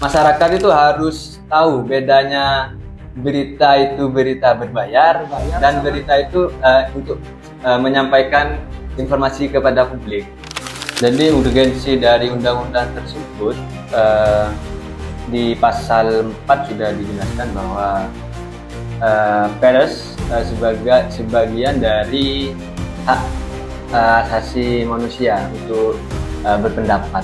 masyarakat itu harus tahu bedanya berita itu berita berbayar dan berita itu untuk menyampaikan informasi kepada publik. Jadi urgensi dari undang-undang tersebut di pasal 4 sudah dijelaskan bahwa pers sebagai sebagian dari hak asasi manusia untuk berpendapat.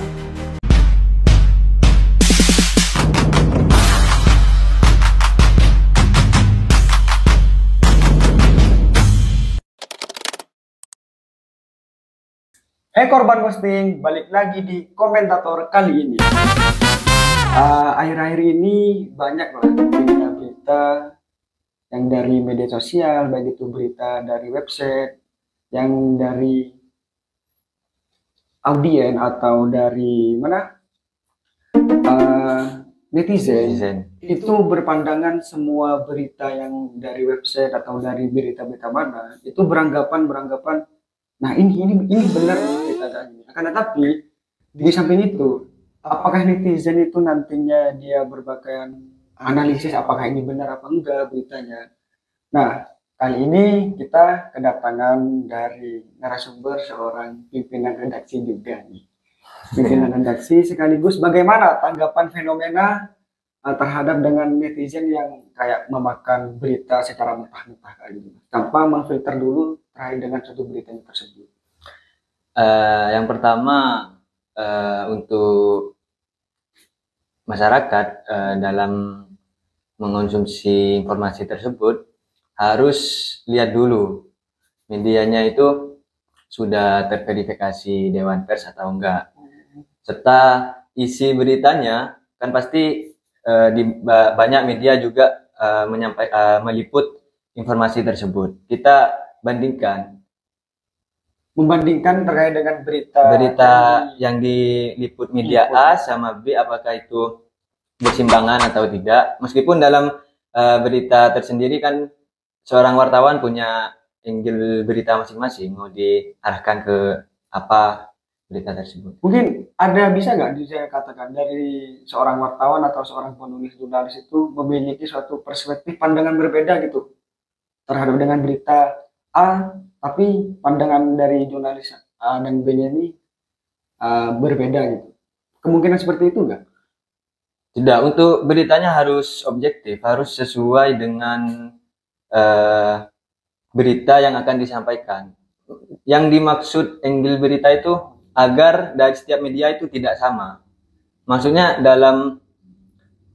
Hey korban ghosting, balik lagi di komentator kali ini. Akhir-akhir ini banyak lah berita-berita yang dari media sosial, baik itu berita dari website, yang dari audien atau dari mana netizen itu berpandangan semua berita yang dari website atau dari berita-berita mana itu beranggapan nah ini benar berita ini. Akan tetapi di samping itu, apakah netizen itu nantinya dia berpakaian analisis apakah ini benar apa enggak beritanya. Nah, kali ini kita kedatangan dari narasumber seorang pimpinan redaksi juga nih. Pimpinan redaksi sekaligus bagaimana tanggapan fenomena terhadap dengan netizen yang kayak memakan berita secara mentah-mentah kali ini tanpa memfilter dulu terkait dengan suatu berita tersebut. Yang pertama untuk masyarakat dalam mengonsumsi informasi tersebut harus lihat dulu medianya itu sudah terverifikasi Dewan Pers atau enggak, serta isi beritanya kan pasti banyak media juga meliput informasi tersebut. Kita membandingkan terkait dengan berita yang diliput media A sama B, apakah itu bersimbangan atau tidak. Meskipun dalam berita tersendiri kan seorang wartawan punya angle berita masing-masing, mau diarahkan ke apa berita tersebut. Mungkin bisa nggak saya katakan dari seorang wartawan atau seorang penulis jurnalis itu memiliki suatu perspektif pandangan berbeda gitu terhadap dengan berita A, tapi pandangan dari jurnalis A dan B ini berbeda gitu. Kemungkinan seperti itu enggak? Tidak, untuk beritanya harus objektif, harus sesuai dengan berita yang akan disampaikan. Yang dimaksud angle berita itu agar dari setiap media itu tidak sama. Maksudnya dalam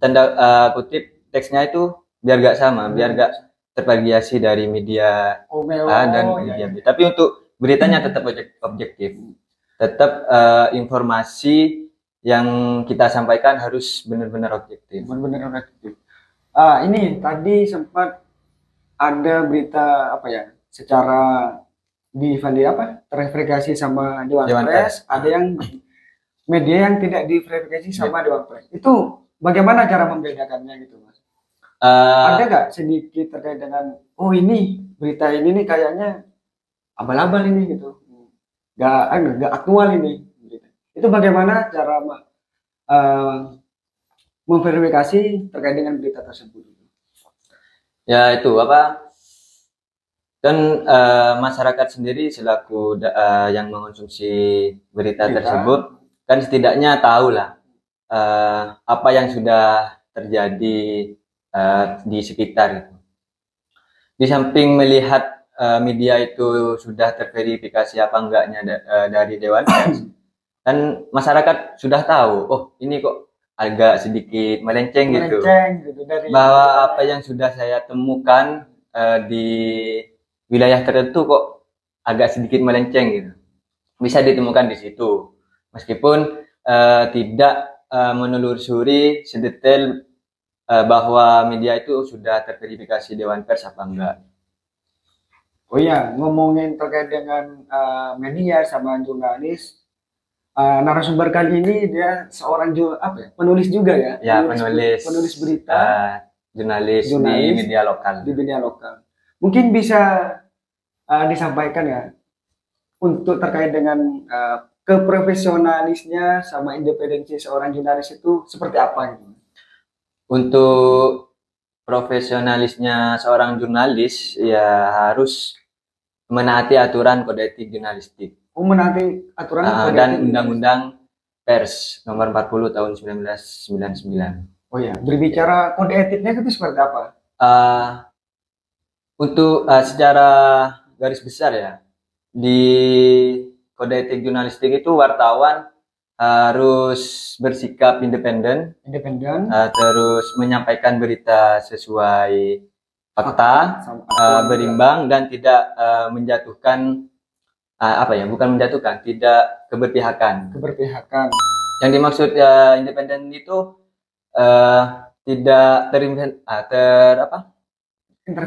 tanda kutip teksnya itu biar gak sama, biar gak tervariasi dari media A dan media B. Tapi untuk beritanya tetap objektif. Tetap informasi yang kita sampaikan harus benar-benar objektif. Benar-benar objektif. Ini tadi sempat ada berita secara terverifikasi sama Dewan Pers, ada yang media yang tidak diverifikasi sama Dewan Pers. Itu bagaimana cara membedakannya gitu, Mas? Ada nggak sedikit terkait dengan ini berita ini nih kayaknya abal-abal ini gitu, nggak aktual ini gitu. Itu bagaimana cara memverifikasi terkait dengan berita tersebut? Ya itu dan masyarakat sendiri selaku yang mengonsumsi berita tersebut kan setidaknya tahulah apa yang sudah terjadi di sekitar itu. Di samping melihat media itu sudah terverifikasi apa enggaknya dari Dewan Pers, dan masyarakat sudah tahu, ini kok agak sedikit melenceng gitu bahwa apa yang sudah saya temukan di wilayah tertentu kok agak sedikit melenceng gitu. Bisa ditemukan di situ, meskipun tidak menelusuri sedetail bahwa media itu sudah terverifikasi Dewan Pers apa enggak. Oh iya, ngomongin terkait dengan media sama jurnalis, narasumber kali ini dia seorang penulis juga ya? Ya, penulis berita, jurnalis di media lokal. Mungkin bisa disampaikan ya untuk terkait dengan keprofesionalisnya sama independensi seorang jurnalis itu seperti apa gitu? untuk profesionalisnya seorang jurnalis ya harus menaati aturan kode etik jurnalistik. Menaati aturan kode Dan etik Undang-Undang Pers Nomor 40 Tahun 1999. Oh ya, berbicara kode etiknya itu seperti apa? Untuk secara garis besar ya, di kode etik jurnalistik itu wartawan harus bersikap independen, terus menyampaikan berita sesuai fakta, berimbang dan tidak menjatuhkan bukan menjatuhkan, tidak keberpihakan. Yang dimaksud independen itu tidak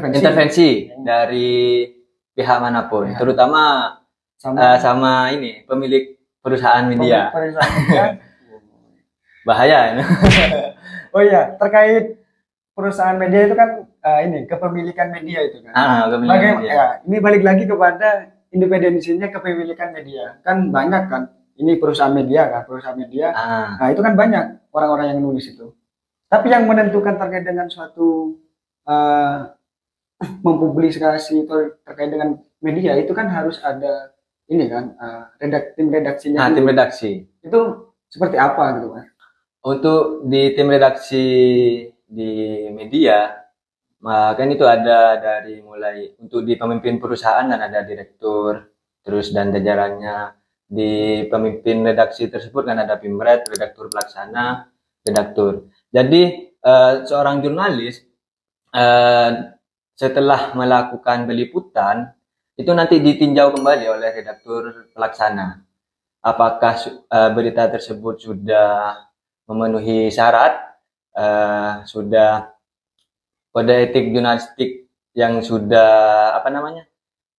intervensi dari pihak manapun, terutama sama ini pemilik perusahaan media. Bahaya. Oh iya, terkait perusahaan media itu kan ini kepemilikan media itu kan. Media. Ini balik lagi kepada independensinya kepemilikan media. Kan banyak kan. Ini perusahaan media kan, Nah, itu kan banyak orang-orang yang nulis itu. Tapi yang menentukan terkait dengan suatu mempublikasi terkait dengan media itu kan harus ada ini kan tim redaksinya. Tim redaksi. Itu seperti apa gitu kan? Untuk di tim redaksi di media, kan itu ada dari mulai untuk di pemimpin perusahaan dan ada direktur, terus dan jajarannya. Di pemimpin redaksi tersebut kan ada pimret, redaktur pelaksana, redaktur. Jadi seorang jurnalis setelah melakukan peliputan itu nanti ditinjau kembali oleh redaktur pelaksana. Apakah berita tersebut sudah memenuhi syarat, sudah kode etik jurnalistik yang sudah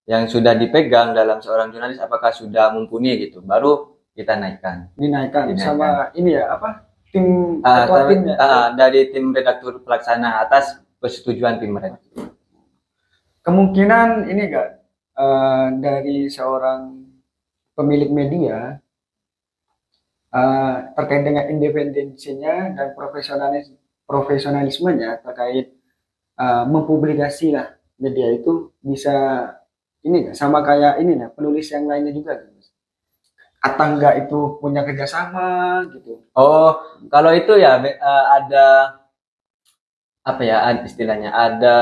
yang sudah dipegang dalam seorang jurnalis, apakah sudah mumpuni gitu, baru kita naikkan. Dinaikkan. Sama ini ya tim dari tim redaktur pelaksana atas persetujuan pimret. Kemungkinan ini enggak dari seorang pemilik media terkait dengan independensinya dan profesionalismenya terkait mempublikasi lah media itu bisa ini sama kayak ini penulis yang lainnya juga, atau enggak itu punya kerjasama gitu. Oh, kalau itu ya ada istilahnya, ada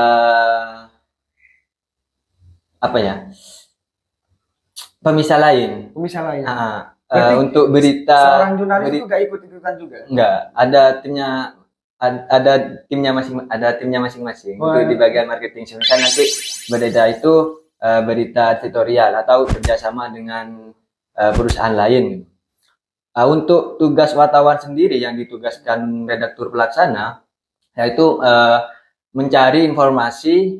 pemisah lain. Untuk berita seorang jurnalis itu nggak ikut-ikutan juga? Enggak, ada timnya masing-masing. Untuk di bagian marketing, misalnya nanti berita itu berita editorial atau kerjasama dengan perusahaan lain. Untuk tugas wartawan sendiri yang ditugaskan redaktur pelaksana, yaitu mencari informasi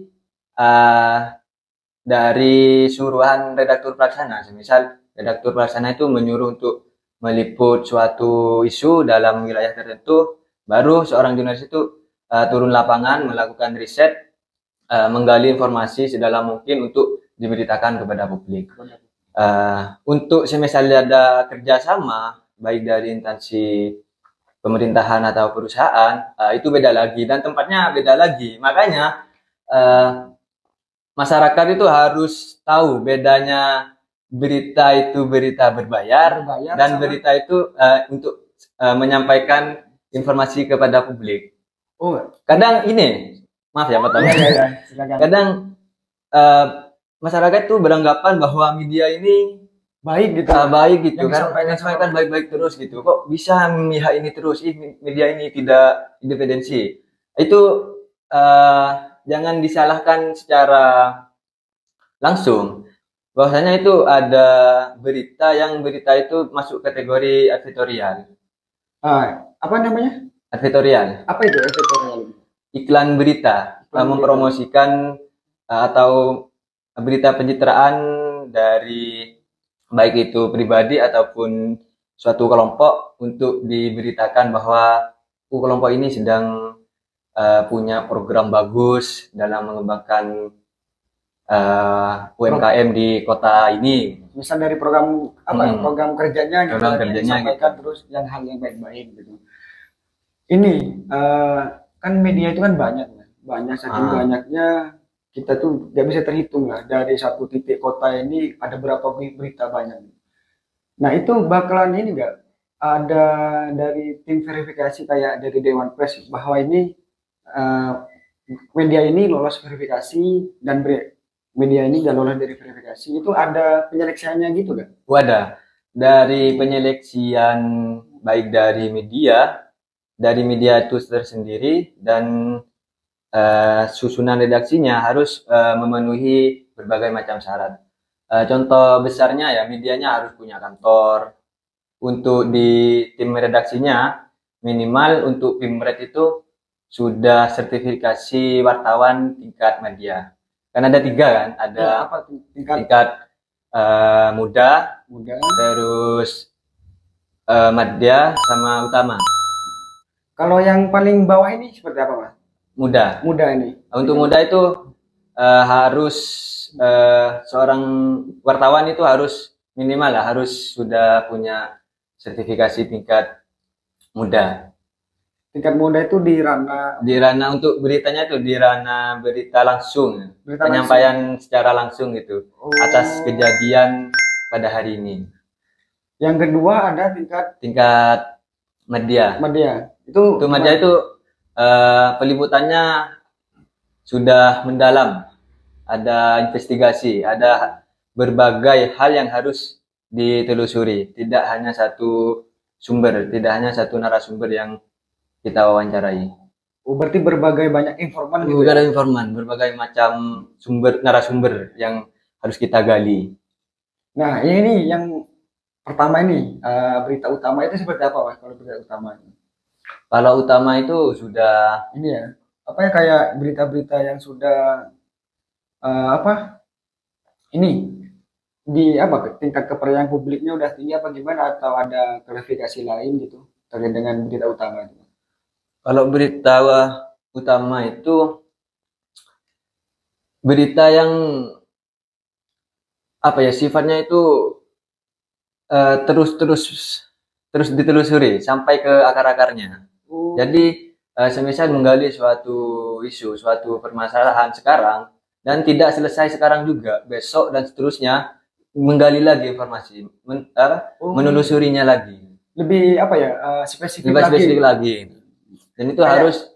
dari suruhan redaktur pelaksana. Misal redaktur pelaksana itu menyuruh untuk meliput suatu isu dalam wilayah tertentu, baru seorang jurnalis itu turun lapangan, melakukan riset, menggali informasi sedalam mungkin untuk diberitakan kepada publik. Untuk semisal ada kerjasama baik dari instansi pemerintahan atau perusahaan, itu beda lagi dan tempatnya beda lagi. Makanya masyarakat itu harus tahu bedanya berita itu berita berbayar dan berita itu untuk menyampaikan informasi kepada publik. Kadang ini, maaf ya Pak Tom. Kadang masyarakat itu beranggapan bahwa media ini baik gitu kan, menyampaikan baik-baik terus gitu. Kok bisa memihak ini terus? Media ini tidak independensi. Itu jangan disalahkan secara langsung. Bahwasanya itu ada berita itu masuk kategori editorial. Apa namanya? Editorial. Apa itu editorial? Iklan berita, mempromosikan atau berita pencitraan dari baik itu pribadi ataupun suatu kelompok untuk diberitakan bahwa kelompok ini sedang punya program bagus dalam mengembangkan UMKM di kota ini. Misal dari program program kerjanya gitu, disampaikan gitu. Terus yang hal yang baik-baik gitu. Ini kan media itu kan banyak, banyak saking banyaknya kita tuh nggak bisa terhitung lah dari satu titik kota ini ada berapa berita banyak. Nah itu bakalan ini nggak ada dari tim verifikasi kayak dari Dewan Pers bahwa ini eh, media ini lolos verifikasi dan media ini nggak lolos dari verifikasi itu ada penyeleksiannya gitu kan? Wadah, dari penyeleksian baik dari media itu tersendiri dan susunan redaksinya harus memenuhi berbagai macam syarat. Contoh besarnya ya medianya harus punya kantor. Untuk di tim redaksinya minimal untuk Pimret itu sudah sertifikasi wartawan tingkat media. Kan ada 3 kan, ada apa tingkat muda, muda, terus madya sama utama. kalau yang paling bawah ini seperti apa mas? Muda. Muda ini. Untuk muda itu harus seorang wartawan itu harus minimal lah, harus sudah punya sertifikasi tingkat muda. Tingkat muda itu di ranah untuk beritanya itu di ranah berita langsung, penyampaian langsung. Secara langsung gitu atas kejadian pada hari ini. Yang kedua ada tingkat media. Itu media itu peliputannya sudah mendalam, ada investigasi, ada berbagai hal yang harus ditelusuri, tidak hanya satu sumber, tidak hanya satu narasumber yang kita wawancarai. Berarti berbagai banyak informan gitu ya? Berbagai macam narasumber yang harus kita gali. Nah, ini yang pertama ini, berita utama itu seperti apa mas kalau berita utama? Kalau utama itu sudah ini ya, apa ya kayak berita-berita yang sudah ini di tingkat kepercayaan publiknya udah tinggi apa gimana atau ada klarifikasi lain gitu terkait dengan berita utama itu? Kalau berita utama itu berita yang apa ya sifatnya itu terus ditelusuri sampai ke akar-akarnya. Jadi semisal menggali suatu isu, suatu permasalahan sekarang dan tidak selesai sekarang juga, besok dan seterusnya menggali lagi informasi, menelusurinya lagi. Lebih apa ya spesifik lagi. Dan itu harus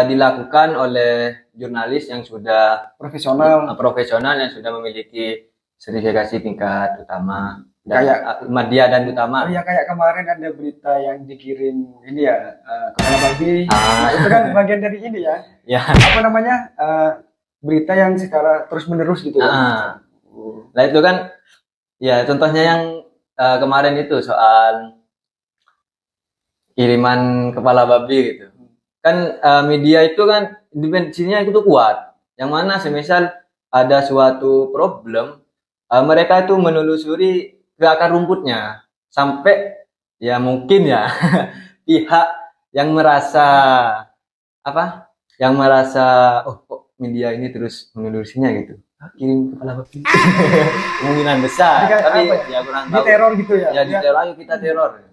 dilakukan oleh jurnalis yang sudah profesional yang sudah memiliki sertifikasi tingkat utama. Kayak media dan utama. Oh ya kayak kemarin ada berita yang dikirim ini ya kepala babi. Itu kan bagian dari ini ya. Ya. Apa namanya berita yang secara terus menerus gitu. Nah itu kan ya contohnya yang kemarin itu soal kiriman kepala babi gitu. Kan media itu kan dimensinya itu kuat. Yang mana semisal ada suatu problem mereka itu menelusuri ke akar rumputnya sampai ya mungkin ya pihak yang merasa oh kok media ini terus menelusurnya gitu kirim kepala babi kemungkinan besar tapi ya kurang tahu teror gitu ya diteror ayo kita teror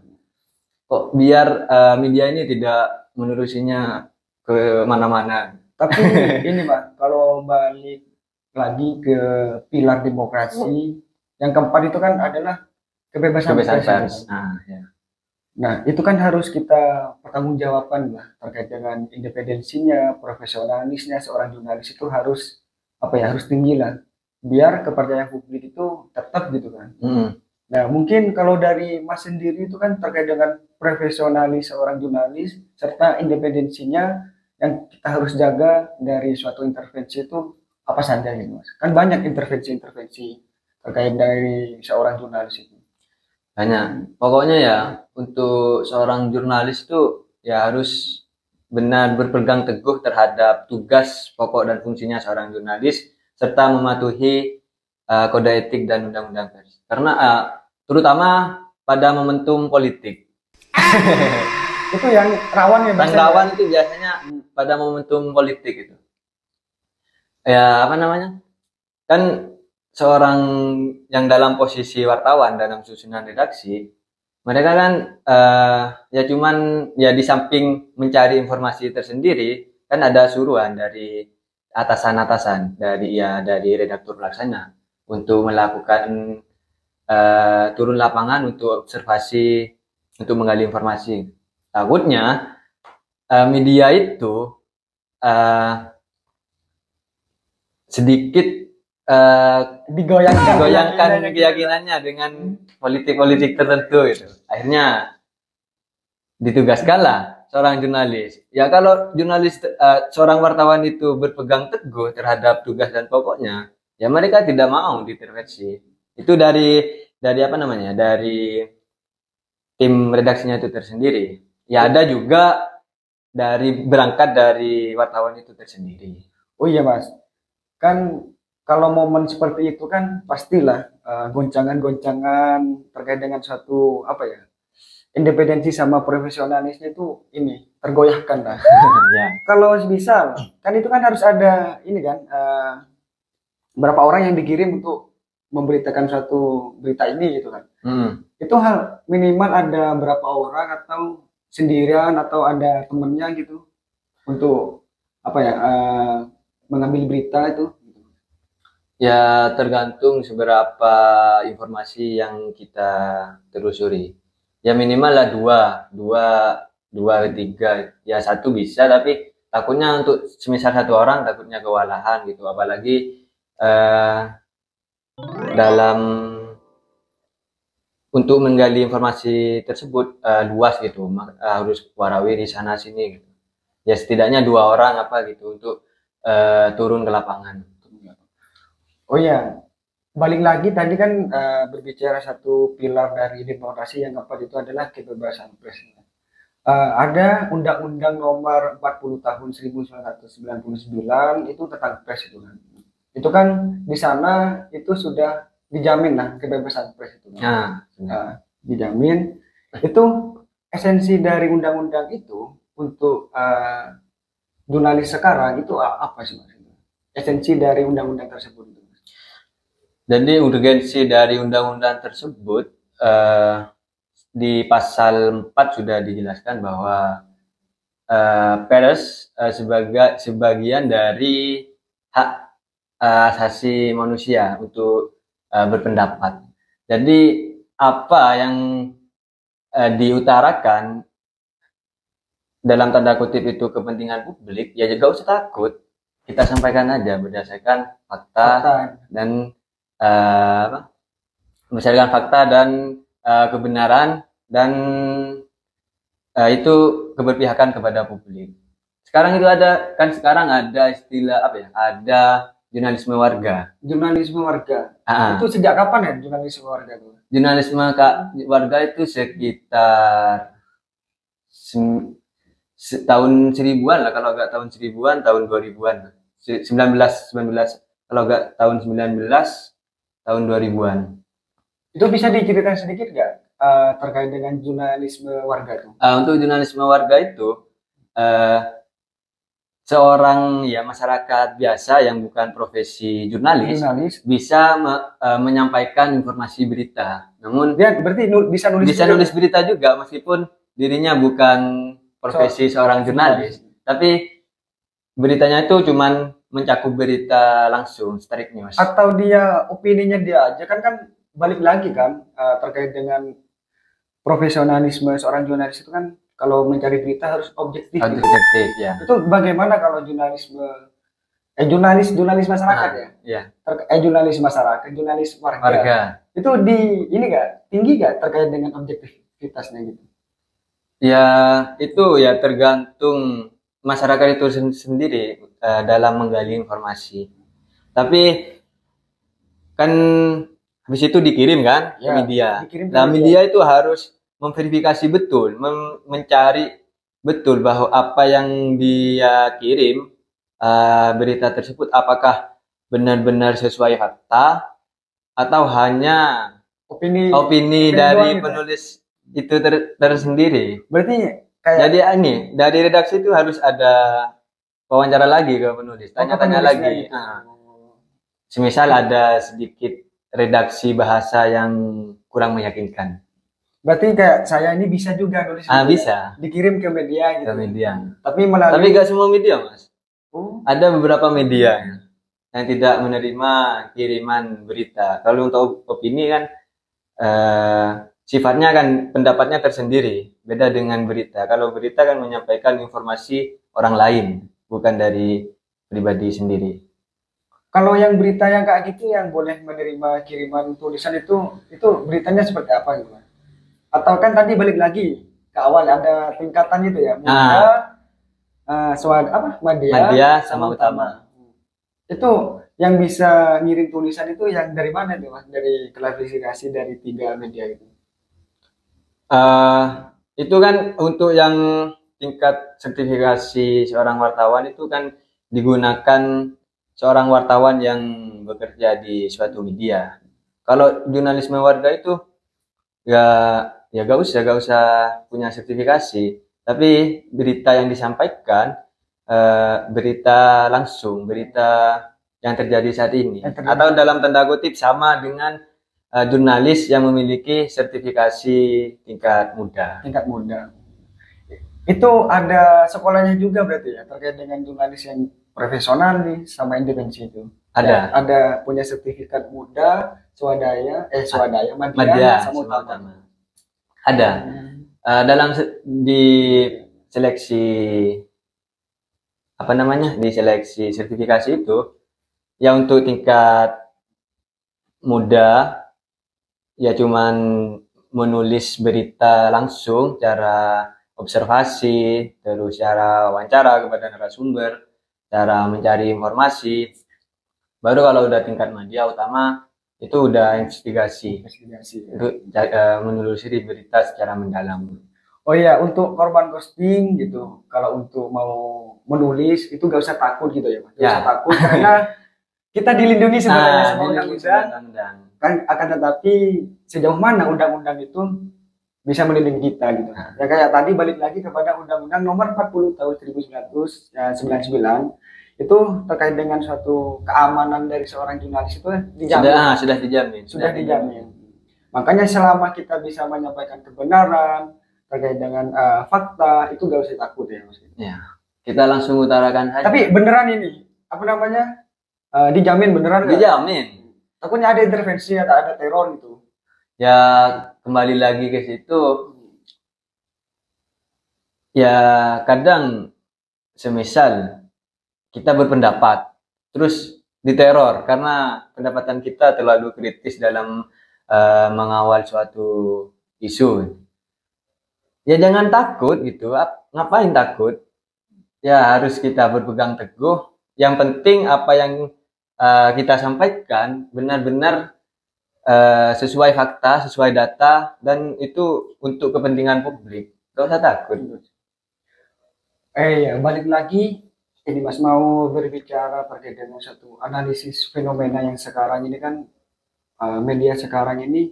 kok biar media ini tidak menelusurnya ke mana-mana. Tapi ini Pak kalau balik lagi ke pilar demokrasi yang keempat itu kan adalah kebebasan pers. Nah, itu kan harus kita pertanggungjawabkan lah terkait dengan independensinya, profesionalisnya seorang jurnalis itu harus harus tinggi lah. Biar kepercayaan publik itu tetap gitu kan. Nah, mungkin kalau dari Mas sendiri itu kan terkait dengan profesionalis seorang jurnalis serta independensinya yang kita harus jaga dari suatu intervensi itu apa saja gitu Mas. Kan banyak intervensi-intervensi terkait dari seorang jurnalis itu. Banyak. Pokoknya ya untuk seorang jurnalis itu ya harus benar berpegang teguh terhadap tugas pokok dan fungsinya seorang jurnalis serta mematuhi kode etik dan undang-undang pers. Karena terutama pada momentum politik. Itu yang rawan ya. Yang rawan itu biasanya pada momentum politik itu. Ya apa namanya? Kan seorang yang dalam posisi wartawan dalam susunan redaksi Mereka kan ya cuman ya di samping mencari informasi tersendiri kan ada suruhan dari atasan-atasan dari redaktur pelaksana untuk melakukan turun lapangan untuk observasi untuk menggali informasi. Takutnya media itu sedikit digoyangkan keyakinannya dengan politik-politik tertentu gitu. Akhirnya ditugaskanlah seorang jurnalis. Ya kalau jurnalis seorang wartawan itu berpegang teguh terhadap tugas dan pokoknya, ya mereka tidak mau diintervensi. Itu dari apa namanya? Dari tim redaksinya itu tersendiri. Ya ada juga berangkat dari wartawan itu tersendiri. Oh iya Mas, kan kalau momen seperti itu kan pastilah goncangan-goncangan terkait dengan suatu apa ya, independensi sama profesionalisnya itu ini tergoyahkan lah. Ya. Kalau misal kan itu kan harus ada ini kan berapa orang yang dikirim untuk memberitakan suatu berita ini gitu kan. Itu hal minimal ada berapa orang atau sendirian atau ada temennya gitu untuk apa ya mengambil berita itu. Ya tergantung seberapa informasi yang kita telusuri. Ya minimal lah dua, tiga. Ya satu bisa, tapi takutnya untuk semisal satu orang takutnya kewalahan gitu. Apalagi dalam untuk menggali informasi tersebut luas gitu, harus warawiri sana sini gitu. Ya setidaknya 2 orang apa gitu untuk turun ke lapangan. Oh ya, balik lagi tadi kan berbicara satu pilar dari demokrasi yang keempat itu adalah kebebasan pers. Ada Undang-Undang Nomor 40 Tahun 1999 itu tentang pers itu kan. Itu kan di sana itu sudah dijamin lah kebebasan pers itu. Dijamin. Itu esensi dari undang-undang itu untuk jurnalis sekarang itu apa sih Mas? Esensi dari undang-undang tersebut itu. Jadi urgensi dari undang-undang tersebut di pasal 4 sudah dijelaskan bahwa pers sebagai sebagian dari hak asasi manusia untuk berpendapat. Jadi apa yang diutarakan dalam tanda kutip itu kepentingan publik, ya juga usah takut, kita sampaikan aja berdasarkan fakta dan berdasarkan fakta dan kebenaran dan itu keberpihakan kepada publik. Sekarang itu sekarang ada istilah apa ya? Ada jurnalisme warga. Jurnalisme warga. Itu sejak kapan ya jurnalisme warga itu? Jurnalisme warga itu sekitar tahun 1000-an lah, kalau nggak tahun 1000-an, tahun 2000-an. 19 kalau nggak tahun 19 tahun 2000-an. Itu bisa diceritakan sedikit nggak terkait dengan jurnalisme warga itu? Untuk jurnalisme warga itu seorang ya masyarakat biasa yang bukan profesi jurnalis bisa menyampaikan informasi berita. Namun dia berarti bisa nulis berita juga meskipun dirinya bukan profesi seorang jurnalis, tapi beritanya itu cuman mencakup berita langsung, straight news. Atau dia opininya dia aja kan balik lagi kan terkait dengan profesionalisme seorang jurnalis itu kan kalau mencari berita harus objektif. Objektif ya. Itu bagaimana kalau jurnalisme jurnalis masyarakat jurnalis masyarakat, jurnalis warga. Itu ini tinggi gak terkait dengan objektivitasnya gitu? Ya itu ya tergantung masyarakat itu sendiri dalam menggali informasi. Tapi kan habis itu dikirim kan ke media. Nah media itu harus memverifikasi betul, mencari betul bahwa apa yang dia kirim berita tersebut apakah benar-benar sesuai fakta atau hanya opini dari penulis itu tersendiri. Berarti jadi ini dari redaksi itu harus ada wawancara lagi ke penulis, tanya-tanya lagi. Semisal ada sedikit redaksi bahasa yang kurang meyakinkan. Berarti kayak saya ini bisa juga nulis Bisa dikirim ke media gitu. ke media. Tapi melalui Tapi gak semua media, Mas. Oh, Ada beberapa media yang tidak menerima kiriman berita. Kalau untuk opini kan sifatnya kan pendapatnya tersendiri, beda dengan berita. Kalau berita kan menyampaikan informasi orang lain, bukan dari pribadi sendiri. kalau yang berita yang kayak gitu yang boleh menerima kiriman tulisan itu beritanya seperti apa gitu? Atau kan tadi balik lagi ke awal ada tingkatan itu ya, muda, Madya sama utama. Itu yang bisa ngirim tulisan itu yang dari mana tuh Mas? Dari klasifikasi dari 3 media itu. Itu kan untuk yang tingkat sertifikasi seorang wartawan itu kan digunakan seorang wartawan yang bekerja di suatu media. Kalau jurnalisme warga itu ya gak usah punya sertifikasi, tapi berita yang disampaikan berita langsung, berita yang terjadi saat ini, atau dalam tanda kutip sama dengan jurnalis yang memiliki sertifikasi tingkat muda. Tingkat muda. Itu ada sekolahnya juga berarti ya terkait dengan jurnalis yang profesional nih sama independensi itu. Ada. Ada punya sertifikat muda, swadaya, Madya sama utama. Ada. Dalam di seleksi di seleksi sertifikasi itu ya untuk tingkat muda ya cuman menulis berita langsung, cara observasi, terus cara wawancara kepada narasumber, cara mencari informasi. Baru kalau udah tingkat media utama itu udah investigasi untuk menelusuri berita secara mendalam. Oh iya, untuk korban ghosting gitu, kalau untuk mau menulis itu gak usah takut gitu ya, Mas. Gak usah takut karena kita dilindungi sebenarnya sama undang-undang. Kan akan tetapi sejauh mana undang-undang itu bisa melindungi kita gitu. Ya kayak tadi balik lagi kepada Undang-Undang Nomor 40 tahun 1999 itu terkait dengan suatu keamanan dari seorang jurnalis itu dijamin. Sudah dijamin. Makanya selama kita bisa menyampaikan kebenaran terkait dengan fakta itu gak usah takut ya Mas. Ya, kita langsung utarakan saja. Tapi beneran ini dijamin beneran gak? Dijamin. Takutnya ada intervensi atau ada teror gitu. Ya kembali lagi ke situ. Ya kadang semisal kita berpendapat terus diteror karena pendapatan kita terlalu kritis dalam mengawal suatu isu. Ya jangan takut gitu. Ngapain takut? Ya harus kita berpegang teguh. Yang penting apa yang kita sampaikan benar-benar sesuai fakta, sesuai data, dan itu untuk kepentingan publik. Gak usah takut. Ya balik lagi. Ini Mas mau berbicara terkait dengan satu analisis fenomena yang sekarang ini kan media sekarang ini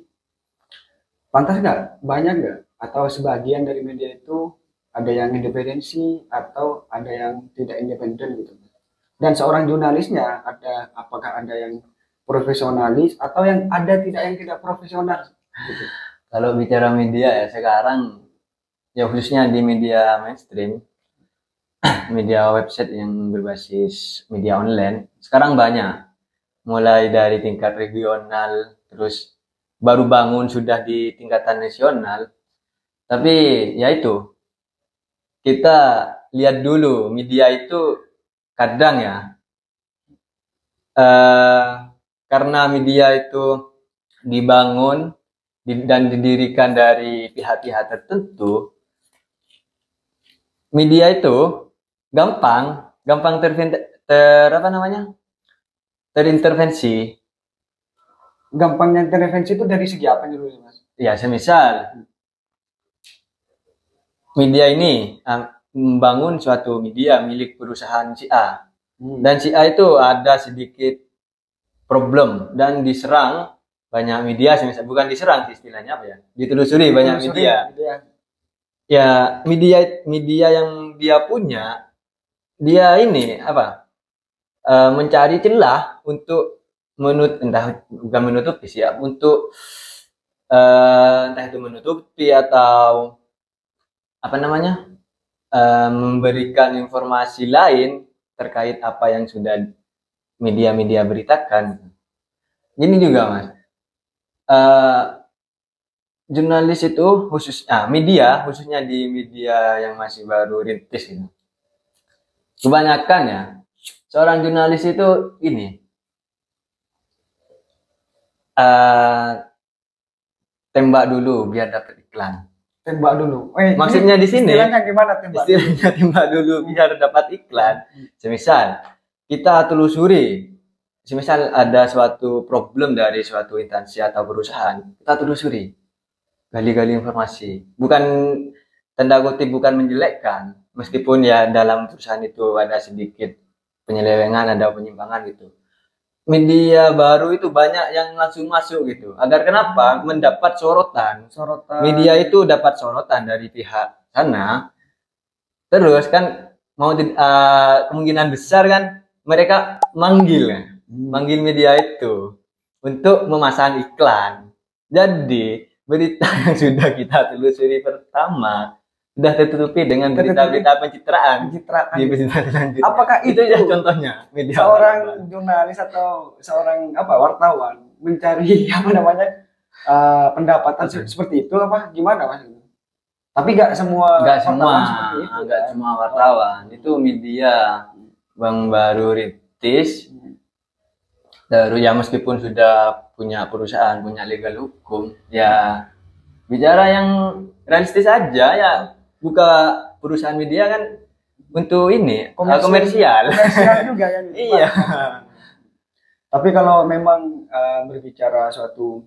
pantas nggak? Banyak nggak? Atau sebagian dari media itu ada yang independensi atau ada yang tidak independen gitu. Dan seorang jurnalisnya apakah ada yang profesionalis atau yang tidak profesional gitu. Kalau bicara media ya sekarang ya khususnya di media mainstream, media website yang berbasis media online sekarang banyak, mulai dari tingkat regional terus baru bangun sudah di tingkatan nasional. Tapi ya itu kita lihat dulu media itu kadang ya karena media itu dibangun dan didirikan dari pihak-pihak tertentu, media itu gampang terintervensi. Gampangnya intervensi itu dari segi apa dulu Mas? Ya semisal media ini membangun suatu media milik perusahaan si A. Dan si A itu ada sedikit problem dan diserang banyak media, bukan diserang istilahnya apa ya? Ditelusuri banyak media. Ya, media yang dia punya, dia ini mencari celah untuk untuk entah itu menutupi atau apa namanya, memberikan informasi lain terkait apa yang sudah media-media beritakan. Gini juga Mas, jurnalis itu khususnya media, khususnya di media yang masih baru rintis gitu. Kebanyakan ya, seorang jurnalis itu ini tembak dulu biar dapat iklan. Tembak dulu. Maksudnya di sini istilahnya gimana tembak? Istilahnya tembak dulu biar dapat iklan. Semisal kita telusuri, semisal ada suatu problem dari suatu instansi atau perusahaan, kita telusuri, gali-gali informasi. Bukan tanda kutip bukan menjelekkan, meskipun ya dalam perusahaan itu ada sedikit penyelewengan, ada penyimpangan gitu. Media baru itu banyak yang langsung masuk gitu. Agar kenapa? Mendapat sorotan. Media itu dapat sorotan dari pihak sana. Terus kan mau kemungkinan besar kan mereka manggil media itu untuk memasang iklan. Jadi berita yang sudah kita telusuri pertama sudah tertutupi dengan berita-berita pencitraan di berita selanjutnya. Apakah itu ya contohnya media seorang jurnalis atau seorang wartawan mencari pendapatan seperti itu apa gimana Mas? Tapi nggak semua wartawan itu media bang baru rintis, baru ya meskipun sudah punya perusahaan, punya legal hukum, ya bicara yang realistis saja ya. Buka perusahaan media kan untuk ini komersial juga kan. Iya. Tapi kalau memang berbicara suatu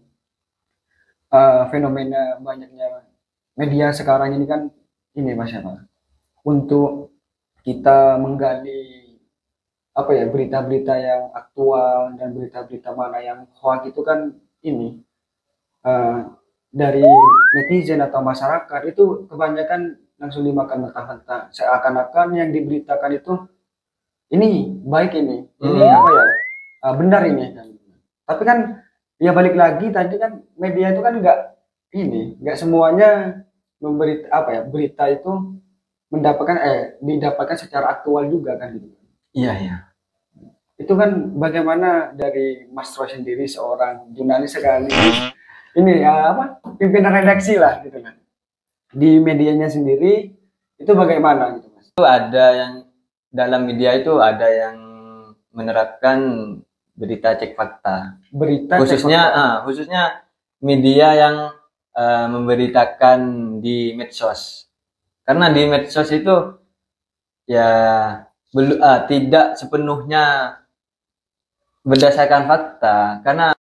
fenomena banyaknya media sekarang ini kan ini Mas ya, untuk kita menggali berita-berita yang aktual dan berita-berita mana yang hoax itu kan ini dari netizen atau masyarakat itu kebanyakan langsung dimakan mentah-mentah, seakan-akan yang diberitakan itu ini baik, ini benar ini. Tapi kan ya balik lagi tadi kan media itu kan nggak semuanya memberi berita itu didapatkan secara aktual juga kan gitu. Iya. Itu kan bagaimana dari Mas Roy sendiri seorang jurnalis sekaligus ini pimpinan redaksi lah gitu kan. Di medianya sendiri itu bagaimana gitu Mas? Itu ada yang dalam media itu ada yang menerapkan berita cek fakta. Khususnya media yang memberitakan di medsos. Karena di medsos itu ya tidak sepenuhnya berdasarkan fakta, karena